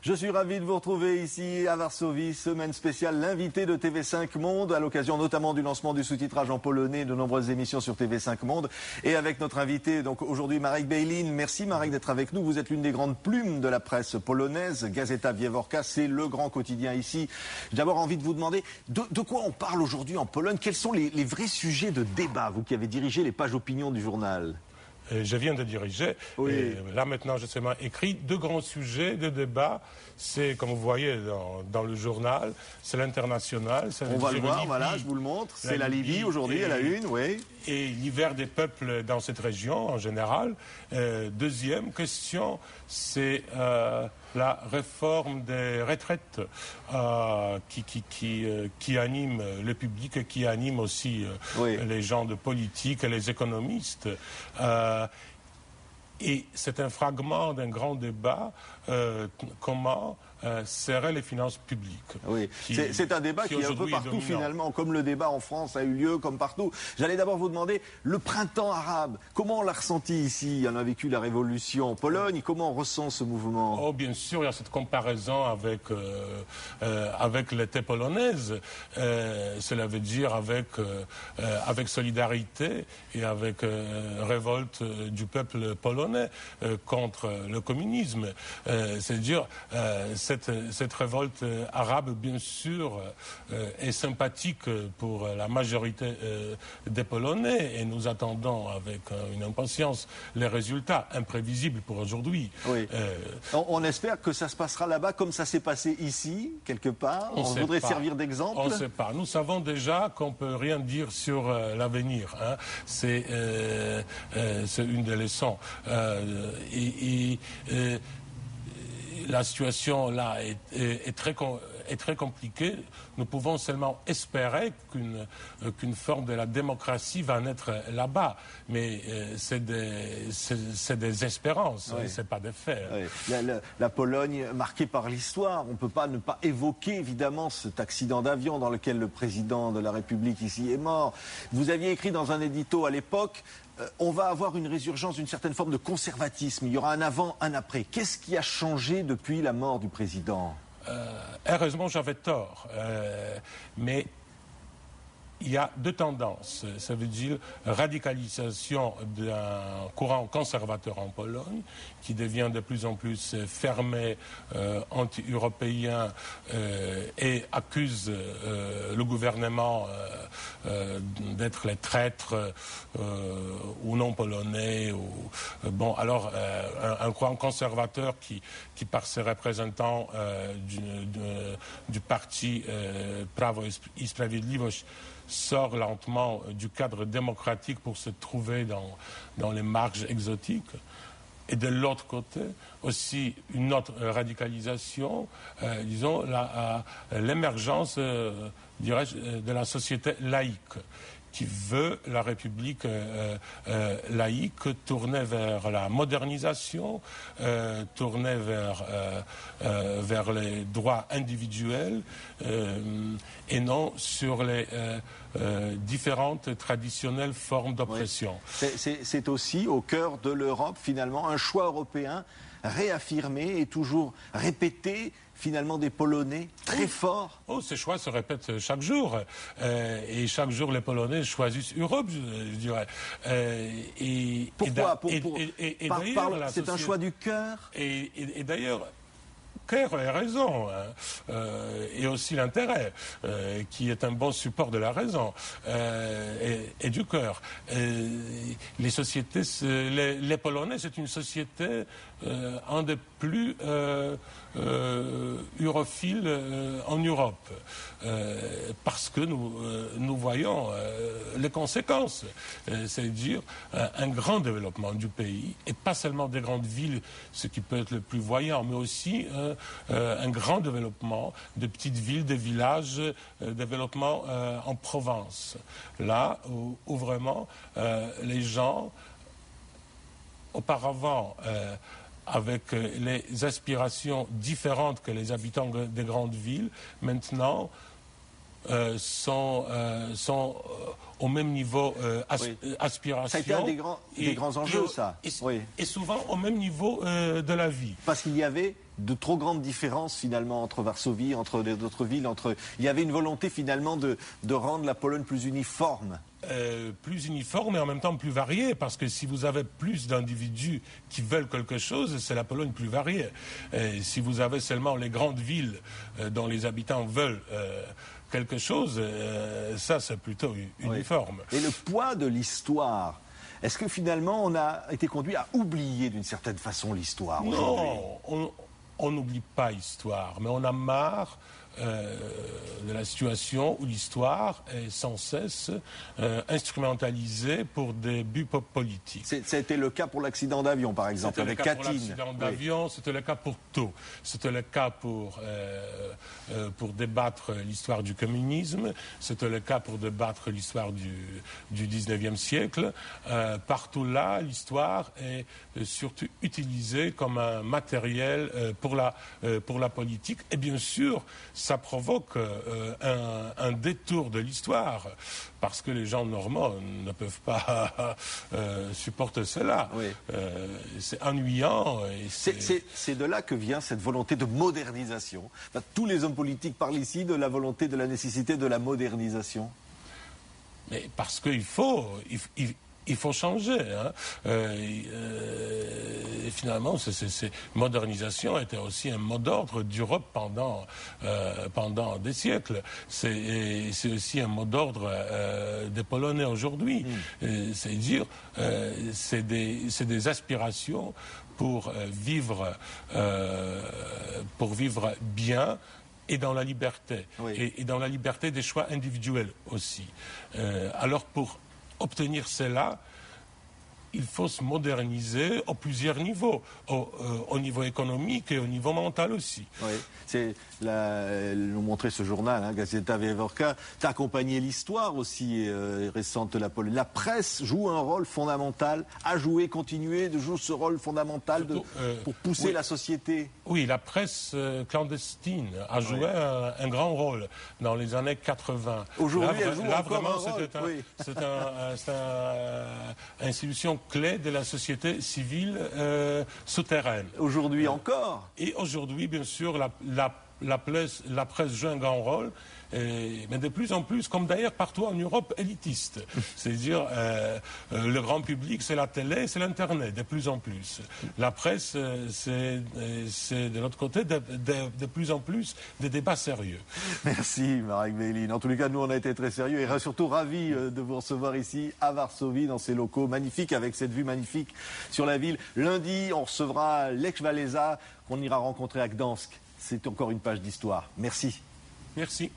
Je suis ravi de vous retrouver ici à Varsovie, semaine spéciale, l'invité de TV5 Monde, à l'occasion notamment du lancement du sous-titrage en polonais, de nombreuses émissions sur TV5 Monde. Et avec notre invité, donc aujourd'hui Marek Bejlin. Merci Marek d'être avec nous. Vous êtes l'une des grandes plumes de la presse polonaise. Gazeta Wyborcza, c'est le grand quotidien ici. J'ai d'abord envie de vous demander de quoi on parle aujourd'hui en Pologne. Quels sont les vrais sujets de débat, vous qui avez dirigé les pages opinion du journal? Je viens de diriger. Oui. Et là, maintenant, je sais écrit deux grands sujets de débat. C'est, comme vous voyez dans le journal, c'est l'international. On va le voir, voilà, je vous le montre. C'est la Libye aujourd'hui, à la une, oui. Et l'hiver des peuples dans cette région, en général. Deuxième question, c'est la réforme des retraites qui anime le public et qui anime aussi les gens de politique et les économistes. Et c'est un fragment d'un grand débat, comment serrer les finances publiques. Oui, c'est un débat qui est un peu partout finalement, comme le débat en France a eu lieu, comme partout. J'allais d'abord vous demander, le printemps arabe, comment on l'a ressenti ici? On a vécu la révolution en Pologne, comment on ressent ce mouvement? Oh, bien sûr, il y a cette comparaison avec l'été polonaise. Cela veut dire avec solidarité et avec révolte du peuple polonais contre le communisme. C'est-à-dire cette révolte arabe, bien sûr, est sympathique pour la majorité des Polonais et nous attendons avec une impatience les résultats imprévisibles pour aujourd'hui. Oui. On espère que ça se passera là-bas comme ça s'est passé ici, quelque part. On voudrait servir d'exemple. On ne sait pas. Nous savons déjà qu'on ne peut rien dire sur l'avenir. Hein. C'est une des leçons. La situation là est très compliquée. Nous pouvons seulement espérer qu'une forme de la démocratie va naître là-bas. Mais c'est des espérances, c'est pas des faits. Oui. La Pologne, marquée par l'histoire, on ne peut pas ne pas évoquer évidemment cet accident d'avion dans lequel le président de la République ici est mort. Vous aviez écrit dans un édito à l'époque, on va avoir une résurgence d'une certaine forme de conservatisme. Il y aura un avant, un après. Qu'est-ce qui a changé depuis la mort du président? Heureusement, j'avais tort. Mais il y a deux tendances. Ça veut dire radicalisation d'un courant conservateur en Pologne qui devient de plus en plus fermé, anti-européen et accuse le gouvernement d'être les traîtres ou non polonais. Bon, alors un courant conservateur qui par ses représentants du parti Prawo i Sprawiedliwość sort lentement du cadre démocratique pour se trouver dans les marges exotiques. Et de l'autre côté, aussi une autre radicalisation, disons, l'émergence, de la société laïque, qui veut la République laïque tournée vers la modernisation, tournée vers les droits individuels et non sur les différentes traditionnelles formes d'oppression. Oui. C'est aussi au cœur de l'Europe, finalement, un choix européen réaffirmé et toujours répété, finalement, des Polonais très forts. Oh, ces choix se répètent chaque jour. Et chaque jour, les Polonais choisissent Europe, je dirais. Pourquoi c'est un choix du cœur. Et d'ailleurs, cœur a raison, hein, et aussi l'intérêt, qui est un bon support de la raison, et du cœur. Les sociétés, les Polonais, c'est une société, un des plus europhiles en Europe, parce que nous voyons les conséquences, c'est-à-dire un grand développement du pays, et pas seulement des grandes villes, ce qui peut être le plus voyant, mais aussi un grand développement de petites villes, de villages, développement en Provence. Là où vraiment les gens, auparavant, avec les aspirations différentes que les habitants des grandes villes, maintenant sont au même niveau aspiration. Ça a été un des grands enjeux, ça. Et souvent au même niveau de la vie. Parce qu'il y avait de trop grandes différences finalement entre Varsovie, entre les autres villes. Il y avait une volonté finalement de rendre la Pologne plus uniforme. Plus uniforme et en même temps plus variée, parce que si vous avez plus d'individus qui veulent quelque chose, c'est la Pologne plus variée. Si vous avez seulement les grandes villes dont les habitants veulent quelque chose, ça c'est plutôt uniforme. Et le poids de l'histoire, est-ce que finalement on a été conduit à oublier d'une certaine façon l'histoire aujourd'hui ? Non, on n'oublie pas l'histoire, mais on a marre de la situation où l'histoire est sans cesse instrumentalisée pour des buts politiques. C'était le cas pour l'accident d'avion, par exemple, avec Katyn. C'était le cas pour l'accident d'avion, c'était le cas pour tout. C'était le cas pour débattre l'histoire du communisme, c'était le cas pour débattre l'histoire du 19e siècle. Partout là, l'histoire est surtout utilisée comme un matériel pour la politique. Et bien sûr, ça provoque un détour de l'histoire, parce que les gens normands ne peuvent pas supporter cela. Oui. C'est ennuyant. C'est de là que vient cette volonté de modernisation. Enfin, tous les hommes politiques parlent ici de la volonté, de la nécessité de la modernisation. Mais parce qu'il faut changer. Hein. Et finalement, modernisation était aussi un mot d'ordre d'Europe pendant des siècles. C'est aussi un mot d'ordre des Polonais aujourd'hui. C'est-à-dire, c'est des aspirations pour vivre bien et dans la liberté. Oui. Et dans la liberté des choix individuels aussi. Alors pour obtenir cela, il faut se moderniser à plusieurs niveaux, au niveau économique et au niveau mental aussi. Oui, c'est nous montrer ce journal, hein, Gazeta Wyborcza, t'accompagner l'histoire aussi récente de la Pologne. La presse joue un rôle fondamental, a joué, continuer de jouer ce rôle fondamental pour pousser la société. Oui, la presse clandestine a joué un grand rôle dans les années 80. Aujourd'hui, elle joue encore un rôle. C'est une institution clé de la société civile souterraine. Aujourd'hui encore. Et aujourd'hui, bien sûr, la presse joue un grand rôle, mais de plus en plus, comme d'ailleurs partout en Europe, élitiste. C'est-à-dire, le grand public, c'est la télé, c'est l'Internet, de plus en plus. La presse, c'est de l'autre côté, de plus en plus, des débats sérieux. Merci, Marek Bejlin. En tous les cas, nous, on a été très sérieux et surtout ravis de vous recevoir ici, à Varsovie, dans ces locaux magnifiques, avec cette vue magnifique sur la ville. Lundi, on recevra Lech Walesa, qu'on ira rencontrer à Gdansk. C'est encore une page d'histoire. Merci. Merci.